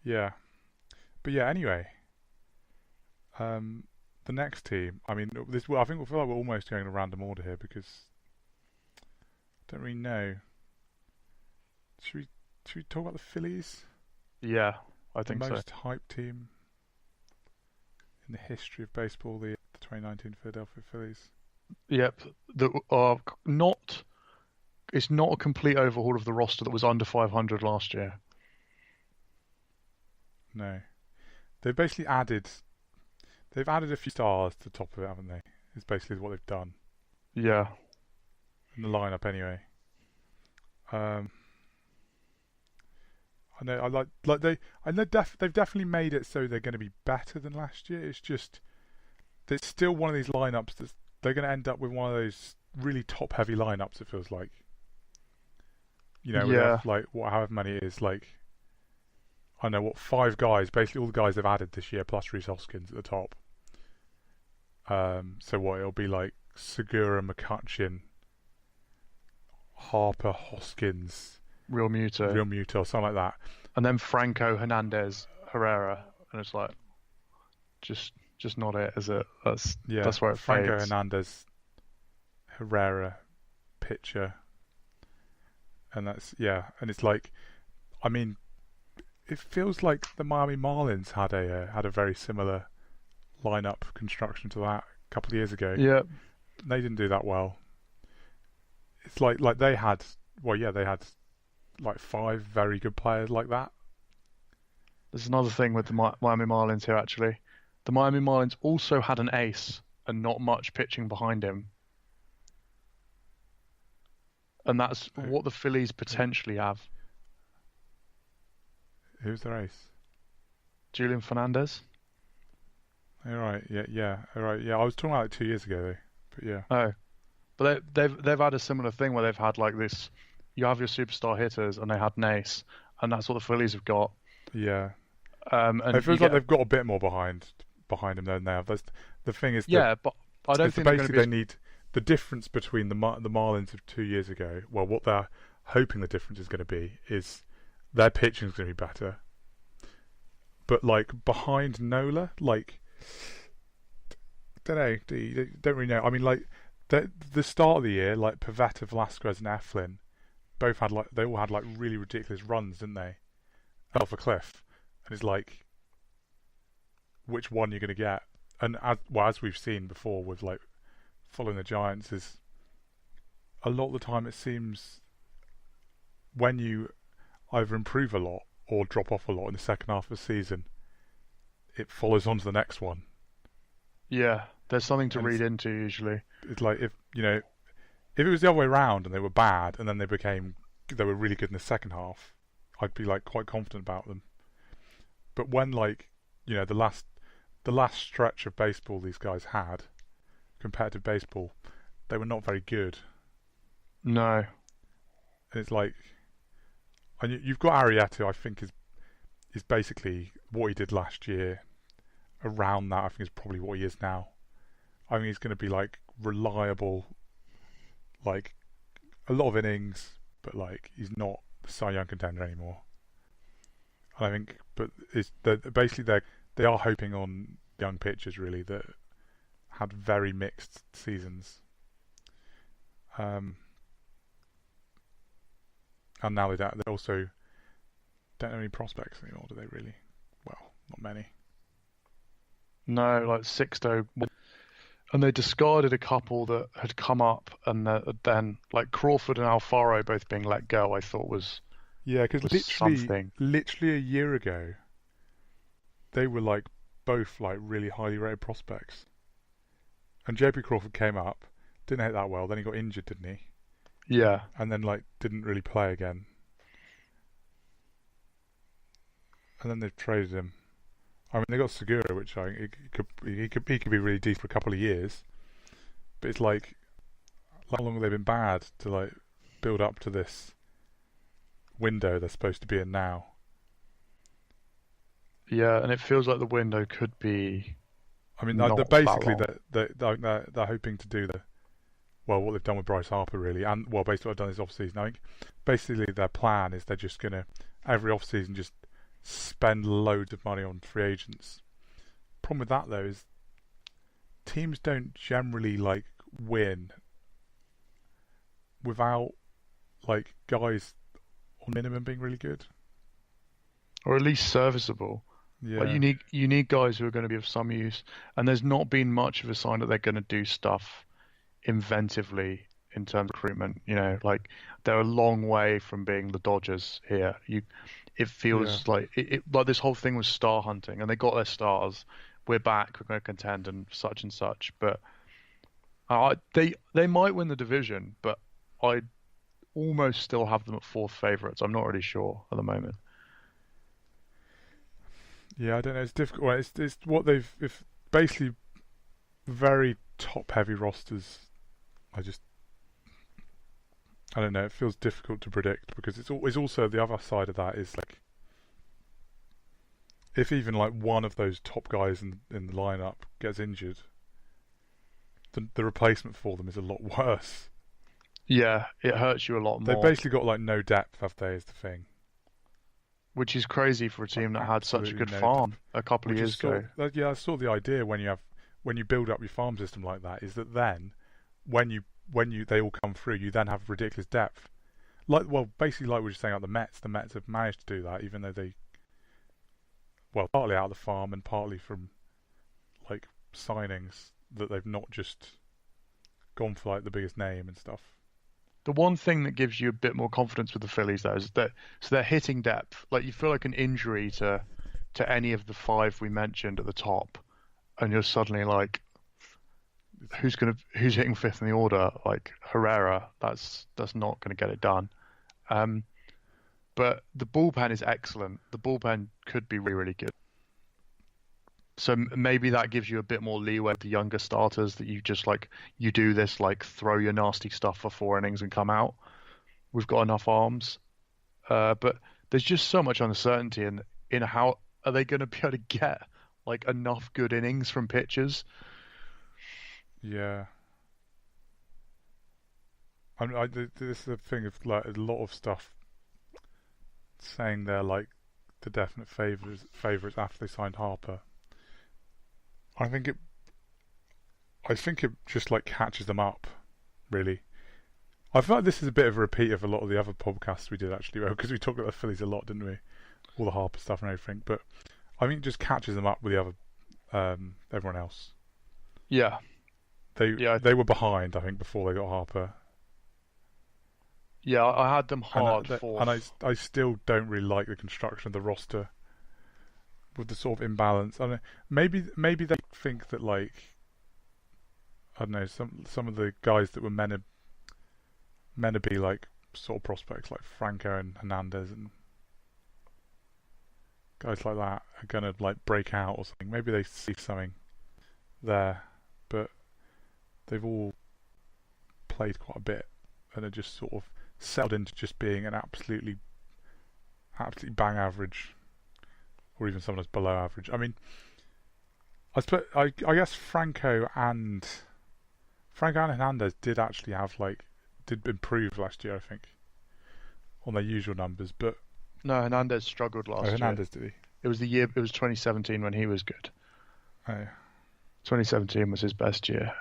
Yeah, but yeah. Anyway, um, the next team. I mean, this. Well, I think we feel like we're almost going in a random order here because I don't really know. Should we should we talk about the Phillies, Yeah, I the think so. most hyped team in the history of baseball, the 2019 Philadelphia Phillies? Yep, the not it's not a complete overhaul of the roster that was under 500 last year. No, they've basically added. They've added a few stars to the top of it, haven't they? Is basically what they've done Yeah, in the lineup, anyway. Um, I know. I like they. I know. They've definitely made it so they're going to be better than last year. It's just there's still one of these lineups that they're going to end up with one of those really top-heavy lineups. It feels like where they have yeah, like however many it is, like I don't know what, five guys. Basically, all the guys they've added this year plus Reese Hoskins at the top. So what it'll be like Segura, McCutcheon, Harper, Hoskins, Real Muto, Real Muto, or something like that. and then Franco Hernandez Herrera, and it's like just not it, is it? Yeah, That's where it Franco fades. Hernandez, Herrera, pitcher, and that's yeah. And it's like, I mean, it feels like the Miami Marlins had a very similar lineup construction to that a couple of years ago. Yeah, They didn't do that well. It's like they had, well, yeah, they had like five very good players like that. there's another thing with the Miami Marlins here actually. The Miami Marlins also had an ace and not much pitching behind him, and that's Who, what the Phillies who, potentially have. who's their ace? Julian Fernandez. All right, yeah, yeah, all right, yeah. I was talking about it 2 years ago though, but yeah, Oh, but they've had a similar thing where they've had like this. You have your superstar hitters, and they had an ace, and that's what the Phillies have got. yeah. It And you feels like get they've got a bit more behind him than they have. The thing is that yeah, but I don't is that think they're going to basically be they as need the difference between the Marlins of 2 years ago. Well, what they're hoping the difference is going to be is their pitching is going to be better, but like behind Nola, like don't know, don't really know. I mean, like the start of the year, like Pivetta, Velasquez, and Eflin both had like they all had like really ridiculous runs, didn't they? Off a cliff, and it's like which one you're going to get. And as we've seen before with like following the Giants, is a lot of the time it seems when you either improve a lot or drop off a lot in the second half of the season, it follows on to the next one. yeah. There's something to And read into usually. it's like if it was the other way around and they were bad and then they were really good in the second half, I'd be like quite confident about them. But when like the last stretch of baseball these guys had, competitive baseball, they were not very good. No, And it's like, and you've got Arrieta, I think is basically what he did last year. Around that, I think is probably what he is now. I think he's going to be like reliable, like a lot of innings, but like he's not the Cy Young contender anymore. And I think, but basically they are hoping on young pitchers really that had very mixed seasons. Um, and now they also don't have any prospects anymore, do they really? Well, not many. no, like Sixto, and they discarded a couple that had come up, and then like Crawford and Alfaro both being let go. I thought Yeah, because was literally, something. literally a year ago, they were like both like really highly rated prospects. And JP Crawford came up, didn't hit that well. Then he got injured, didn't he? Yeah, And then like didn't really play again. And then they've traded him. I mean, they got Segura, which I think he could be really decent for a couple of years. But it's like, how long have they been bad to like build up to this window they're supposed to be in now? yeah, and it feels like the window could be I mean, they're not that basically long. they're hoping to do what they've done with Bryce Harper really, and basically what they've done this off season. I think basically their plan is they're just gonna every off season just spend loads of money on free agents. Problem with that though is teams don't generally like win without like guys on minimum being really good. or at least serviceable. Like Yeah, you need guys who are going to be of some use, and there's not been much of a sign that they're going to do stuff inventively in terms of recruitment. You know, like they're a long way from being the Dodgers here. It yeah, feels like like this whole thing was star hunting, and they got their stars. We're back. We're going to contend and such. But they might win the division, but I almost still have them at fourth favourites. I'm not really sure at the moment. yeah. I don't know. It's difficult. Well, it's what they've if basically very top heavy rosters. I just I don't know. It feels difficult to predict because it's also the other side of that is like if even like one of those top guys in the lineup gets injured, the replacement for them is a lot worse. Yeah, it hurts you a lot They've more, basically got like no depth, have they? Is the thing. which is crazy for a Like team that had such a absolutely good no farm depth. a couple of Which is years ago. yeah, that's sort of the idea when you build up your farm system like that is that then when you they all come through, you then have ridiculous depth. Like well, basically like we were saying about the Mets. The Mets have managed to do that, even though they partly out of the farm and partly from like signings that they've not just gone for like the biggest name and stuff. The one thing that gives you a bit more confidence with the Phillies, though, is that so they're hitting depth. Like you feel like an injury to any of the five we mentioned at the top, and you're suddenly like, who's hitting fifth in the order? Like Herrera, that's not gonna get it done. Um, but the bullpen is excellent. The bullpen could be really, really good. So maybe that gives you a bit more leeway with the younger starters that you just like you do this like throw your nasty stuff for 4 innings and come out. We've got enough arms, but there's just so much uncertainty in how are they going to be able to get like enough good innings from pitchers. Yeah, this is the thing of like a lot of stuff saying they're like the definite favourites after they signed Harper. I think it I think it just like catches them up, really. I feel like this is a bit of a repeat of a lot of the other podcasts we did actually, because we talked about the Phillies a lot, didn't we? All the Harper stuff and everything. But I think it just catches them up with the other everyone else. Yeah, yeah, They were behind, I think, before they got Harper, yeah. I had them and hard fourth. I still don't really like the construction of the roster with the sort of imbalance. I don't know, maybe they think that like I don't know some of the guys that were meant to be like sort of prospects like Franco and Hernandez and guys like that are gonna like break out or something. Maybe they see something there, but they've all played quite a bit and are just sort of settled into just being an absolutely bang average or even sometimes below average. I mean, I guess Franco and Hernandez did actually have like did improve last year, I think, on their usual numbers. But No, Hernandez struggled last year. Hernandez did he? It was the year. It was 2017 when he was good. Oh, 2017 was his best year.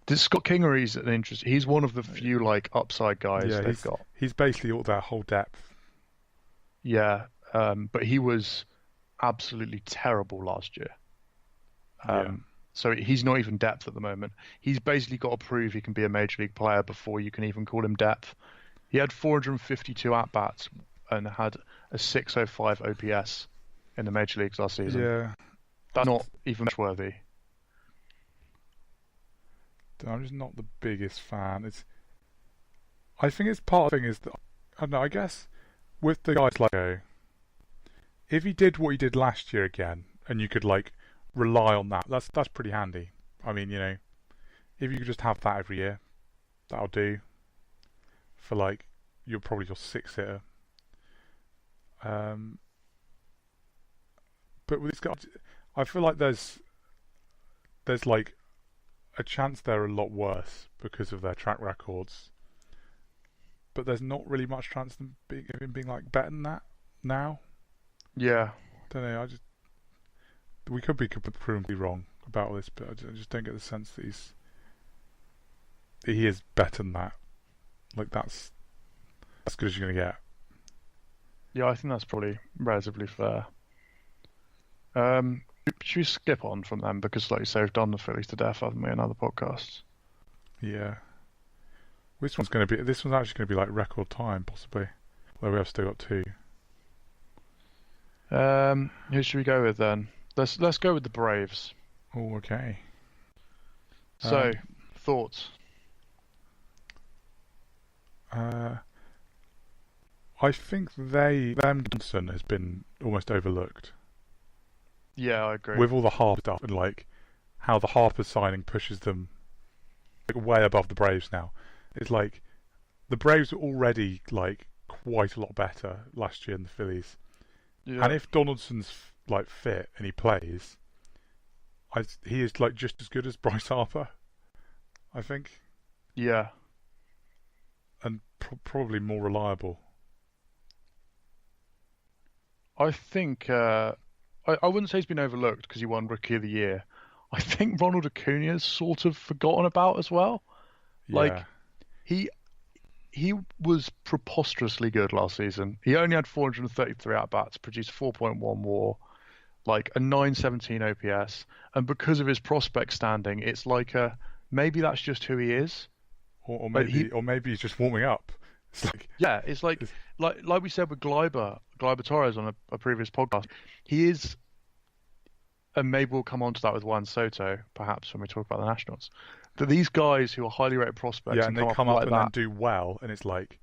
This Scott Kingery's an interest. He's one of the few like upside guys yeah. they've got. He's basically all that whole depth. Yeah, but he was absolutely terrible last year. Yeah, So he's not even depth at the moment. He's basically got to prove he can be a major league player before you can even call him depth. He had 452 at bats and had a 605 OPS in the major leagues last season. yeah. That's not even match worthy. I'm just not the biggest fan. I think it's part of the thing is that I don't know. I guess with the guys like if he did what he did last year again, and you could like rely on that, that's pretty handy. I mean, you know, if you could just have that every year, that'll do for like you're probably your sixth hitter. But with this guy, I feel like there's like a chance they're a lot worse because of their track records. But there's not really much chance of him being like better than that now. Yeah. Don't know. We could be completely wrong about all this, but I just don't get the sense that he is better than that. Like that's as good as you're gonna get. Yeah, I think that's probably relatively fair. Should we skip on from them because, like you say, we've done the Phillies to death, haven't we? In other podcasts. Yeah. This one's actually gonna be like record time, possibly. Where we have still got two. Who should we go with then? Let's go with the Braves. Oh, okay. So, thoughts? I think Johnson has been almost overlooked. Yeah, I agree. With all the Harper stuff and like how the Harper signing pushes them like way above the Braves now. It's like the Braves were already like quite a lot better last year than the Phillies. Yeah. And if Donaldson's like fit and he plays, he is like just as good as Bryce Harper, I think. Yeah. And probably more reliable. I think I wouldn't say he's been overlooked because he won Rookie of the Year. I think Ronald Acuna's sort of forgotten about as well. Like he was preposterously good last season. He only had 433 at bats, produced 4.1 WAR, like a 917 OPS, and because of his prospect standing, it's like maybe that's just who he is. Or maybe he's just warming up. It's like it's like we said with Gleiber Torres on a previous podcast. He is, and maybe we'll come on to that with Juan Soto, perhaps when we talk about the Nationals. That these guys who are highly rated prospects, and they come up like and that, then do well, and it's like,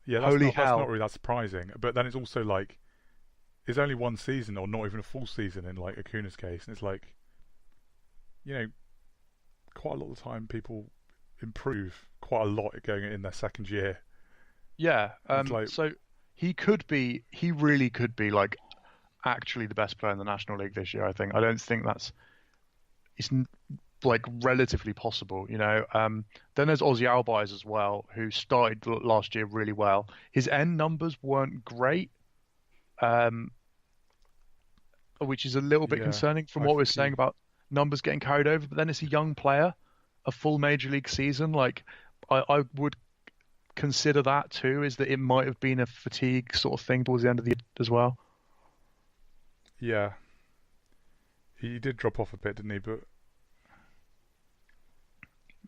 that's not really that surprising. But then it's also like, it's only one season or not even a full season in like Acuna's case, and it's like, quite a lot of the time people improve quite a lot going in their second year. Yeah, so he really could be like actually the best player in the National League this year. I think. I don't think it's like relatively possible, Then there's Ozzy Albies as well, who started last year really well. His end numbers weren't great, which is a little bit concerning from what we're saying about numbers getting carried over. But then it's a young player, a full major league season. Like I would consider that too, is that it might have been a fatigue sort of thing towards the end of the year as well. Yeah, he did drop off a bit, didn't he? But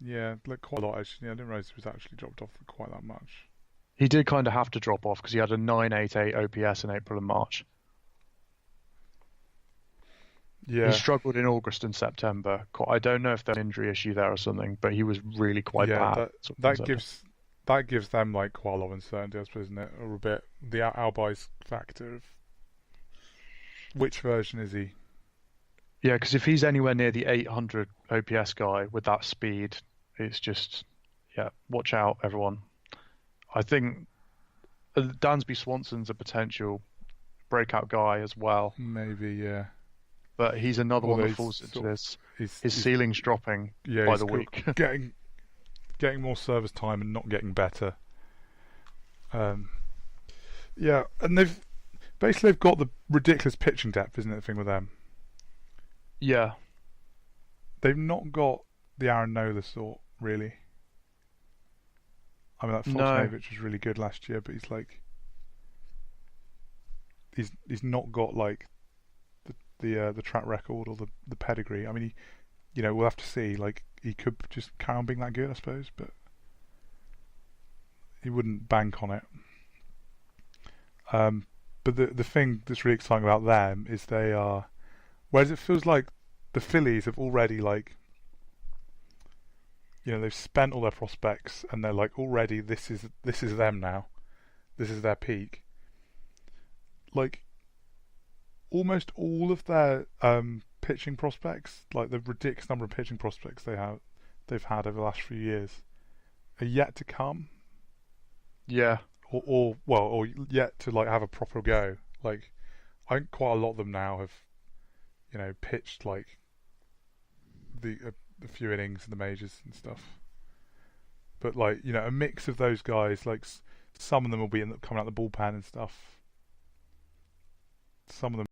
yeah, like quite a lot actually. I didn't realise he was actually dropped off for quite that much. He did kind of have to drop off because he had a 988 OPS in April and March. Yeah, he struggled in August and September. I don't know if there's an injury issue there or something, but he was really quite bad. That gives them like quite a lot of uncertainty, I suppose, isn't it? Or a bit the Albies factor of which version is he? Yeah, because if he's anywhere near the 800 OPS guy with that speed, it's just, watch out, everyone. I think Dansby Swanson's a potential breakout guy as well. Maybe, yeah. But he's another one that falls into this. His ceiling's dropping by the week. getting more service time and not getting better. And they've got the ridiculous pitching depth, isn't it, the thing with them? Yeah. They've not got the Aaron Nola sort, really. I mean, like Foltynewicz was really good last year, but he's not got like the track record or the pedigree. I mean, we'll have to see. Like, he could just carry on being that good, I suppose, but he wouldn't bank on it. But the thing that's really exciting about them is they are, whereas it feels like the Phillies have already they've spent all their prospects and they're like already this is them now, this is their peak. Like almost all of their pitching prospects, like the ridiculous number of pitching prospects they've had over the last few years, are yet to come. Yeah. Or yet to like have a proper go. Like, I think quite a lot of them now have, pitched like a few innings in the majors and stuff. But like, a mix of those guys, like some of them will be coming out the bullpen and stuff. Some of them